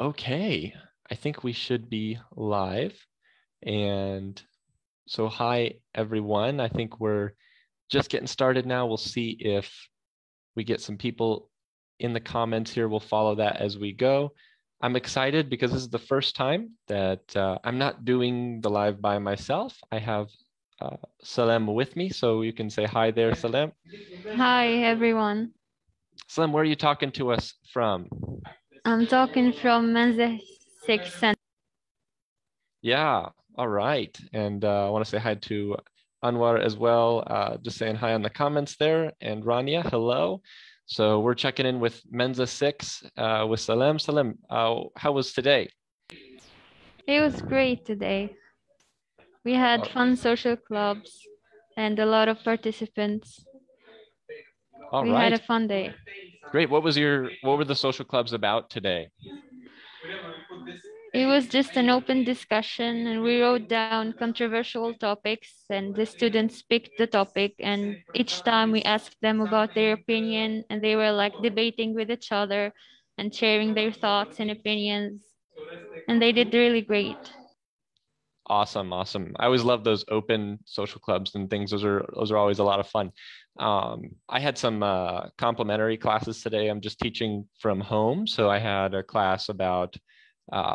Okay, I think we should be live. And so, hi, everyone. I think we're just getting started now. We'll see if we get some people in the comments here. We'll follow that as we go. I'm excited because this is the first time that I'm not doing the live by myself. I have Salem with me, so you can say hi there, Salem. Hi, everyone. Salem, where are you talking to us from? I'm talking from Menza 6 Center. Yeah, all right. And I want to say hi to Anwar as well. Just saying hi on the comments there. And Rania, hello. So we're checking in with Menza 6 with Salem. Salem, how was today? It was great today. We had fun social clubs and a lot of participants. All We had a right. fun day. Great. What were the social clubs about today? It was just an open discussion, and we wrote down controversial topics, and the students picked the topic. And each time we asked them about their opinion, and they were like debating with each other and sharing their thoughts and opinions. And they did really great. Awesome, awesome. I always love those open social clubs and things. Those are always a lot of fun. I had some complimentary classes today. I'm just teaching from home, so I had a class about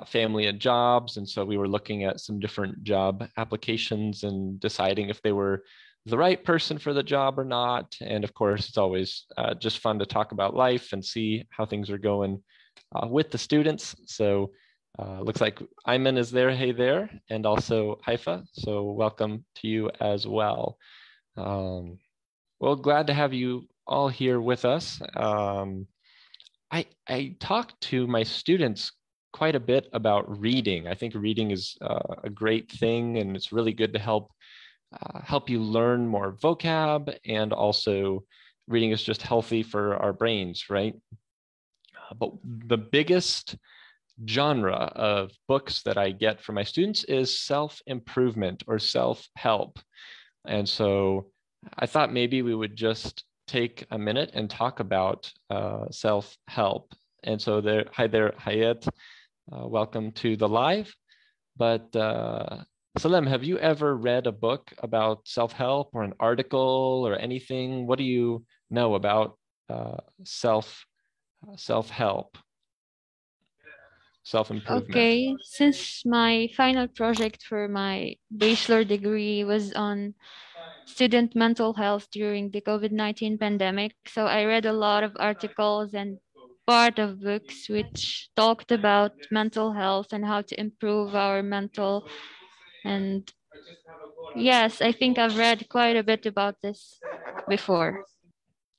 family and jobs, and so we were looking at some different job applications and deciding if they were the right person for the job or not. And of course, it's always just fun to talk about life and see how things are going with the students. So. Looks like Ayman is there, hey there, and also Haifa. So welcome to you as well. Well, glad to have you all here with us. I talk to my students quite a bit about reading. I think reading is a great thing, and it's really good to help you learn more vocab, and also reading is just healthy for our brains, right? But the biggest genre of books that I get from my students is self-improvement or self-help. And so I thought maybe we would just take a minute and talk about self-help. And so there, hi there, Hayat. Welcome to the live. But Salem, have you ever read a book about self-help or an article or anything? What do you know about self-help, self-improvement? Okay, since my final project for my bachelor degree was on student mental health during the COVID-19 pandemic, so I read a lot of articles and part of books which talked about mental health and how to improve our mental. And yes, I think I've read quite a bit about this before.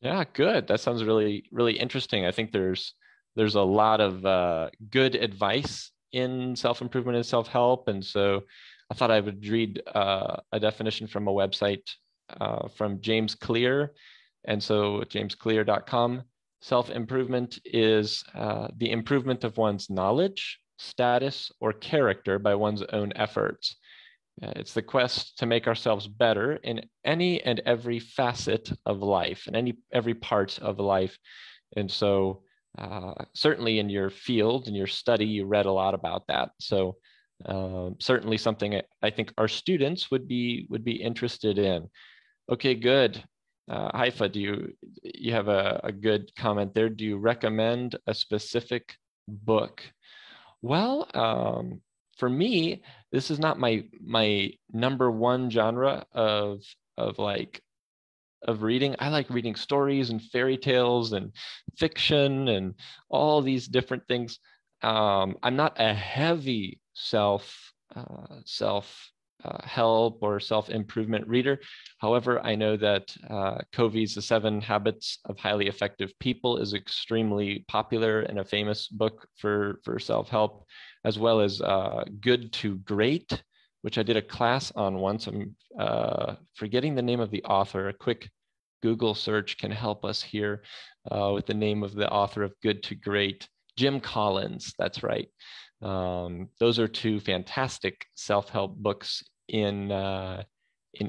Yeah, good. That sounds really, really interesting. I think there's a lot of good advice in self-improvement and self-help. And so I thought I would read a definition from a website from James Clear. And so jamesclear.com, self-improvement is the improvement of one's knowledge, status, or character by one's own efforts. It's the quest to make ourselves better in any and every facet of life, and every part of life. And so, certainly in your field, in your study, you read a lot about that. So, certainly something I think our students would be interested in. Okay, good. Haifa, do you have a good comment there? Do you recommend a specific book? Well, for me, this is not my number one genre of reading. I like reading stories and fairy tales and fiction and all these different things. I'm not a heavy self help or self improvement reader. However, I know that Covey's The Seven Habits of Highly Effective People is extremely popular and a famous book for self help, as well as Good to Great, which I did a class on once. I'm forgetting the name of the author. A quick Google search can help us here with the name of the author of Good to Great. Jim Collins, that's right. Those are two fantastic self-help books in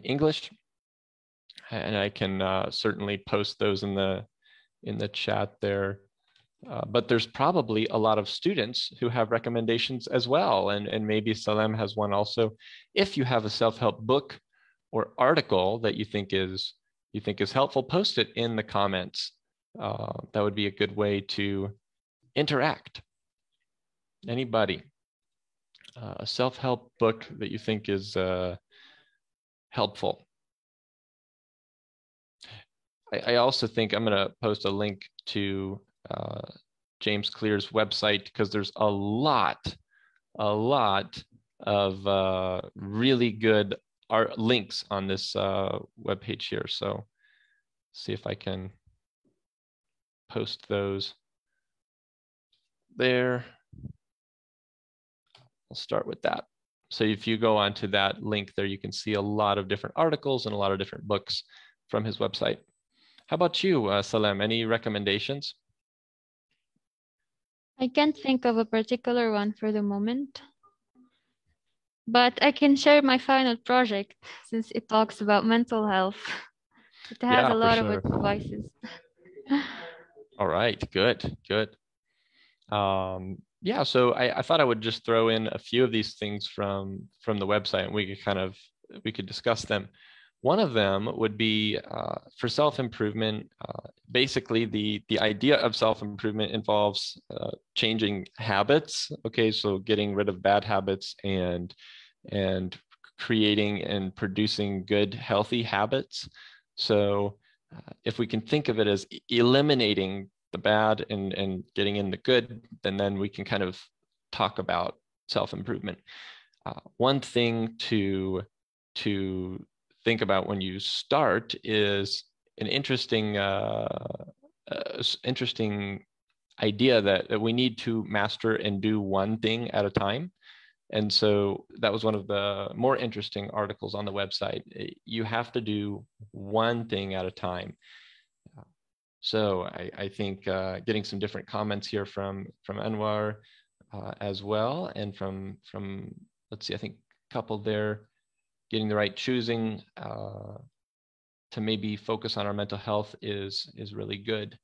English, and I can certainly post those in the chat there. But there's probably a lot of students who have recommendations as well. And maybe Salem has one also. If you have a self-help book or article that you think is helpful, post it in the comments. That would be a good way to interact. Anybody, a self-help book that you think is helpful. I also think I'm going to post a link to James Clear's website, because there's a lot of really good art links on this webpage here. So see if I can post those there. I'll start with that. So if you go onto that link there, you can see a lot of different articles and a lot of different books from his website. How about you, Salem? Any recommendations? I can't think of a particular one for the moment, but I can share my final project since it talks about mental health. It has Yeah, a for lot of sure. advices. All right, good. Yeah, so I thought I would just throw in a few of these things from the website, and we could discuss them. One of them would be for self-improvement. Basically, the idea of self-improvement involves changing habits. Okay, so getting rid of bad habits and creating and producing good, healthy habits. So if we can think of it as eliminating the bad and getting in the good, then we can kind of talk about self-improvement. One thing to think about when you start is an interesting idea that we need to master and do one thing at a time. And so that was one of the more interesting articles on the website. You have to do one thing at a time. So I think getting some different comments here from Anwar as well, and from let's see, I think a couple there, getting the right choosing to maybe focus on our mental health is really good.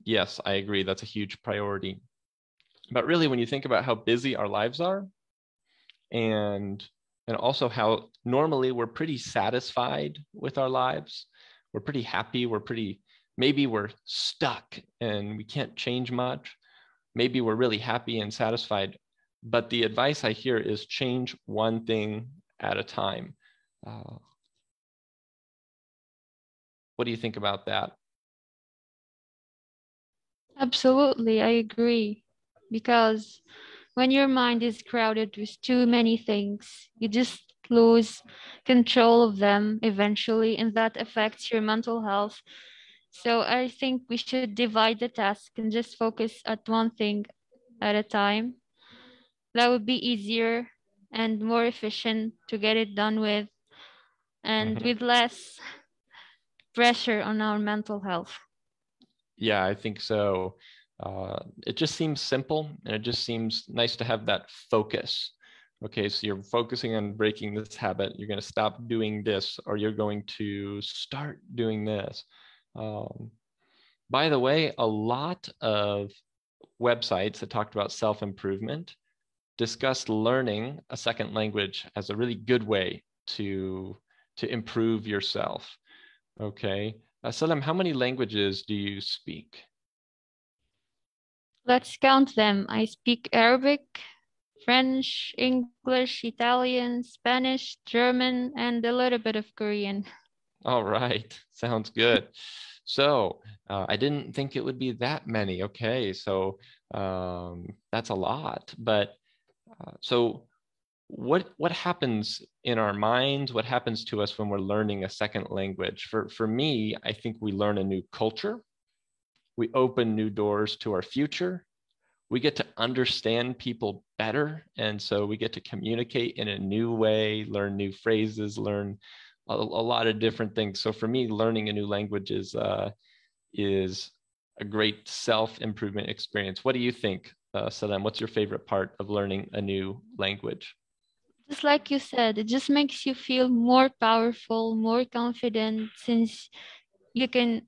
Yes, I agree. That's a huge priority. But really, when you think about how busy our lives are, and also how normally we're pretty satisfied with our lives, we're pretty happy, maybe we're stuck and we can't change much. Maybe we're really happy and satisfied, but the advice I hear is change one thing at a time. What do you think about that? Absolutely, I agree. Because when your mind is crowded with too many things, you just lose control of them eventually, and that affects your mental health. So I think we should divide the task and just focus at one thing at a time. That would be easier and more efficient to get it done with, and Mhm. with less pressure on our mental health. Yeah, I think so. It just seems simple, and it just seems nice to have that focus. Okay, so you're focusing on breaking this habit. You're going to stop doing this, or you're going to start doing this. By the way, a lot of websites that talked about self-improvement discussed learning a second language as a really good way to improve yourself. Okay, Salam, how many languages do you speak? Let's count them. I speak Arabic, French, English, Italian, Spanish, German, and a little bit of Korean. All right, sounds good. So I didn't think it would be that many. Okay, so that's a lot. But so what happens in our minds? What happens to us when we're learning a second language? For me, I think we learn a new culture. We open new doors to our future. We get to understand people better, and so we get to communicate in a new way, learn new phrases, learn a lot of different things. So for me, learning a new language is a great self-improvement experience. What do you think, Saddam? What's your favorite part of learning a new language? Just like you said, it just makes you feel more powerful, more confident, since you can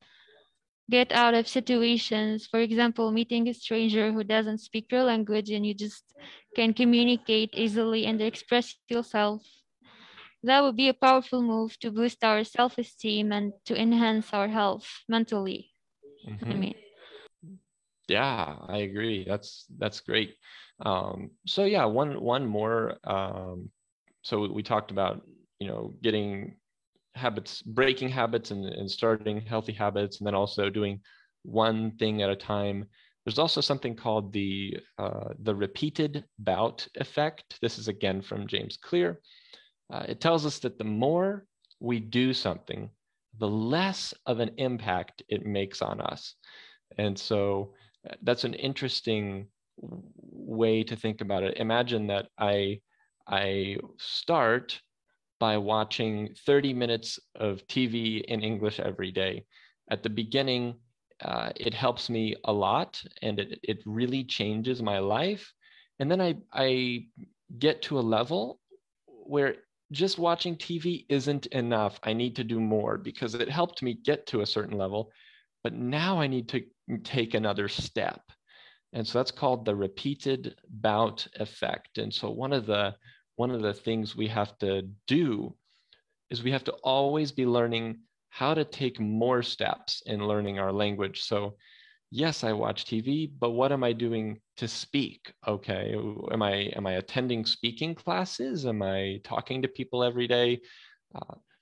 get out of situations. For example, meeting a stranger who doesn't speak your language and you just can communicate easily and express yourself. That would be a powerful move to boost our self-esteem and to enhance our health mentally. I Mm-hmm. mean, Yeah, I agree. That's great. So yeah, one more. So we talked about, getting habits, breaking habits, and starting healthy habits, and then also doing one thing at a time. There's also something called the repeated bout effect. This is again from James Clear. It tells us that the more we do something, the less of an impact it makes on us. And so that's an interesting way to think about it. Imagine that I start by watching 30 minutes of TV in English every day. At the beginning, it helps me a lot and it really changes my life. And then I get to a level where just watching TV isn't enough. I need to do more because it helped me get to a certain level. But now I need to take another step. And so that's called the repeated bout effect. And so one of the things we have to do is we have to always be learning how to take more steps in learning our language. So yes, I watch TV, but what am I doing to speak? Okay, am I attending speaking classes? Am I talking to people every day?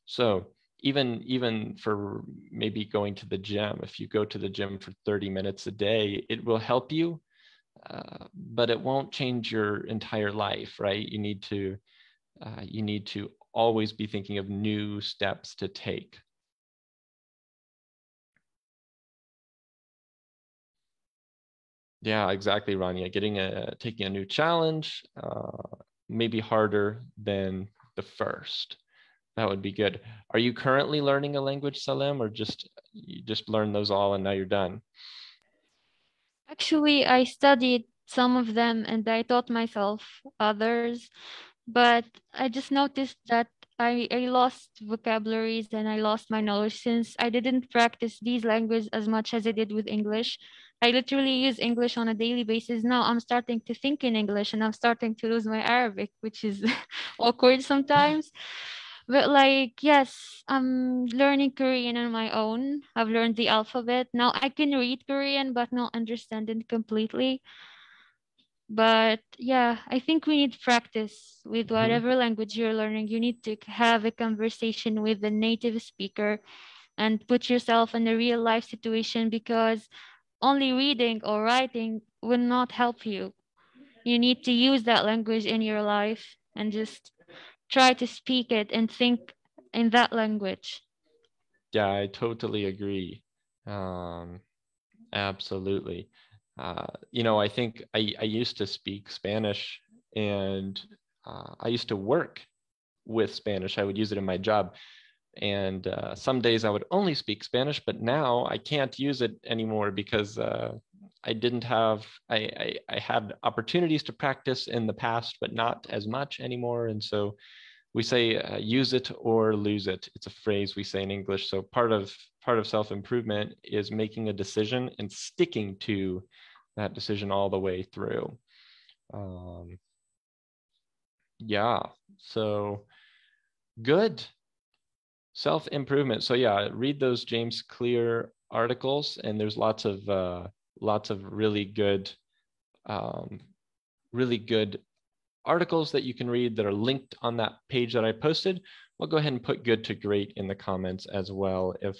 So even for maybe going to the gym, if you go to the gym for 30 minutes a day, it will help you, but it won't change your entire life, right? You need to always be thinking of new steps to take. Yeah, exactly, Rania. Taking a new challenge, maybe harder than the first. That would be good. Are you currently learning a language, Salem, or just you just learned those all and now you're done? actually, I studied some of them and I taught myself others, but I just noticed that I lost vocabularies and I lost my knowledge since I didn't practice these languages as much as I did with English. I literally use English on a daily basis. Now I'm starting to think in English and I'm starting to lose my Arabic, which is awkward sometimes. But like, yes, I'm learning Korean on my own. I've learned the alphabet. Now I can read Korean but not understand it completely. But yeah, I think we need practice with Mhm. whatever language you're learning. You need to have a conversation with the native speaker and put yourself in a real life situation because only reading or writing will not help you. You need to use that language in your life and just try to speak it and think in that language. Yeah, I totally agree. Um, Absolutely. I think I used to speak Spanish and I used to work with Spanish. I would use it in my job. And some days I would only speak Spanish, but now I can't use it anymore because I didn't have, I had opportunities to practice in the past, but not as much anymore. And so we say use it or lose it. It's a phrase we say in English. So part of self-improvement is making a decision and sticking to that decision all the way through. Um, yeah, so good self-improvement. So yeah, read those James Clear articles, and there's lots of um, really good articles that you can read that are linked on that page that I posted. I'll go ahead and put good to great in the comments as well if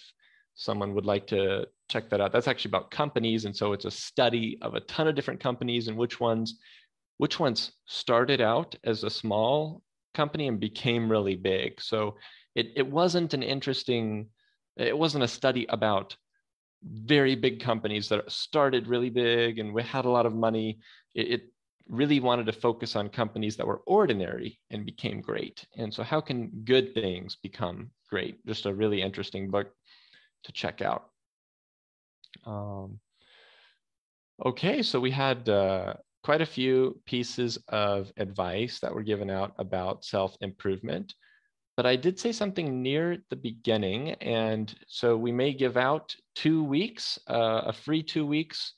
someone would like to check that out. That's actually about companies. And so it's a study of a ton of different companies and which ones started out as a small company and became really big. So it wasn't a study about very big companies that started really big and we had a lot of money. It really wanted to focus on companies that were ordinary and became great. And so how can good things become great? Just a really interesting book to check out. Um, okay, so we had quite a few pieces of advice that were given out about self-improvement. But I did say something near the beginning, and so we may give out 2 weeks, a free 2 weeks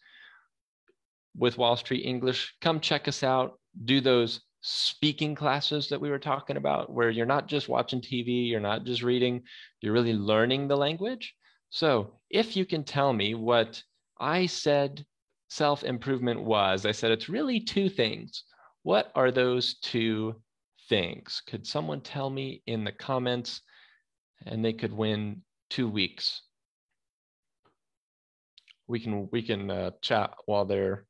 with Wall Street English. Come check us out. Do those speaking classes that we were talking about, where you're not just watching TV, you're not just reading, you're really learning the language. So if you can tell me what I said self-improvement was, I said it's really 2 things. What are those 2 things? Could someone tell me in the comments? And they could win 2 weeks. We can chat while they're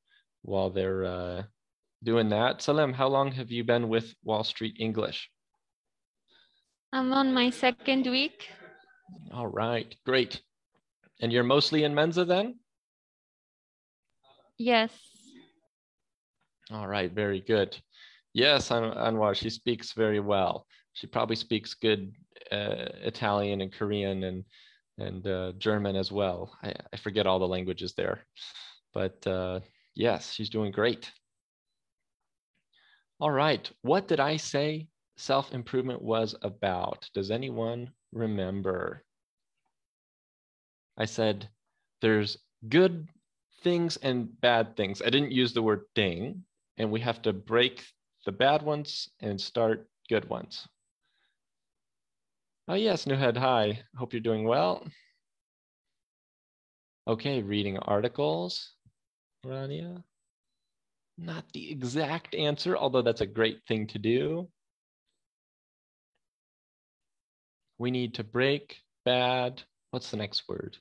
doing that. Salem, how long have you been with Wall Street English? I'm on my 2nd week. All right, great. And you're mostly in Mensa then? Yes. All right, very good. Yes, Anwar, she speaks very well. She probably speaks good Italian and Korean and German as well. I forget all the languages there, but yes, she's doing great. All right, what did I say self-improvement was about? Does anyone remember? I said there's good things and bad things. I didn't use the word ding, and we have to break the bad ones and start good ones. Oh yes, Nuhed, hi. Hope you're doing well. Okay, reading articles, Rania. Not the exact answer, although that's a great thing to do. We need to break bad. What's the next word?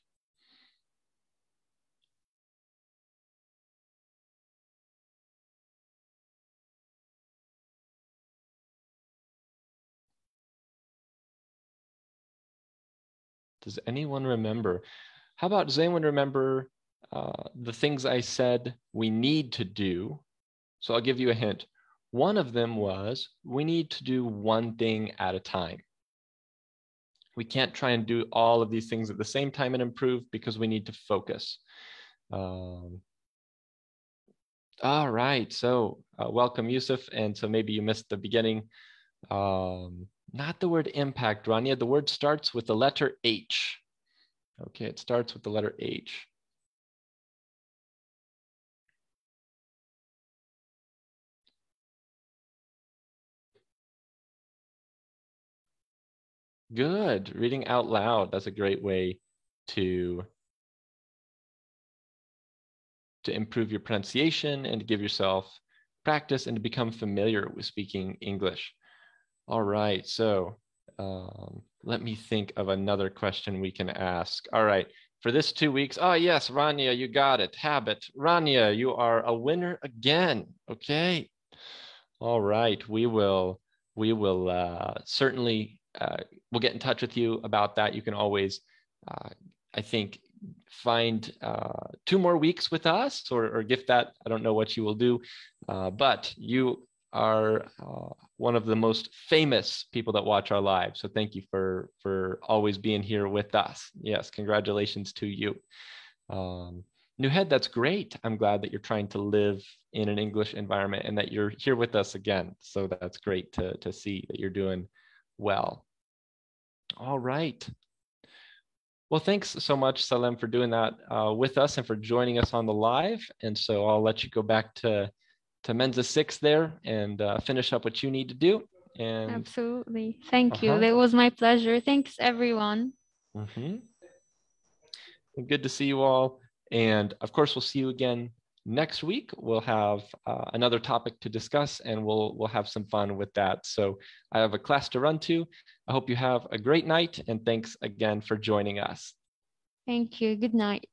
Does anyone remember? How about, does anyone remember the things I said we need to do? So I'll give you a hint. One of them was we need to do one thing at a time. We can't try and do all of these things at the same time and improve because we need to focus. All right, so welcome, Yusuf. And so maybe you missed the beginning. Not the word impact, Rania. The word starts with the letter H. Okay, it starts with the letter H. Good. Reading out loud. That's a great way to improve your pronunciation and to give yourself practice and to become familiar with speaking English. All right, so let me think of another question we can ask. All right, for this 2 weeks, oh yes, Rania, you got it, habit. Rania, you are a winner again, okay? All right, we will certainly, we'll get in touch with you about that. You can always, I think, find 2 more weeks with us or gift that. I don't know what you will do, but you are one of the most famous people that watch our live. So thank you for always being here with us. Yes, congratulations to you. Nuhed, that's great. I'm glad that you're trying to live in an English environment and that you're here with us again. So that's great to see that you're doing well. All right. Well, thanks so much, Salem, for doing that with us and for joining us on the live. And so I'll let you go back to Mensa 6 there and finish up what you need to do. And absolutely. Thank you. That was my pleasure. Thanks, everyone. Good to see you all. And of course, we'll see you again next week. We'll have another topic to discuss and we'll have some fun with that. So I have a class to run to. I hope you have a great night and thanks again for joining us. Thank you. Good night.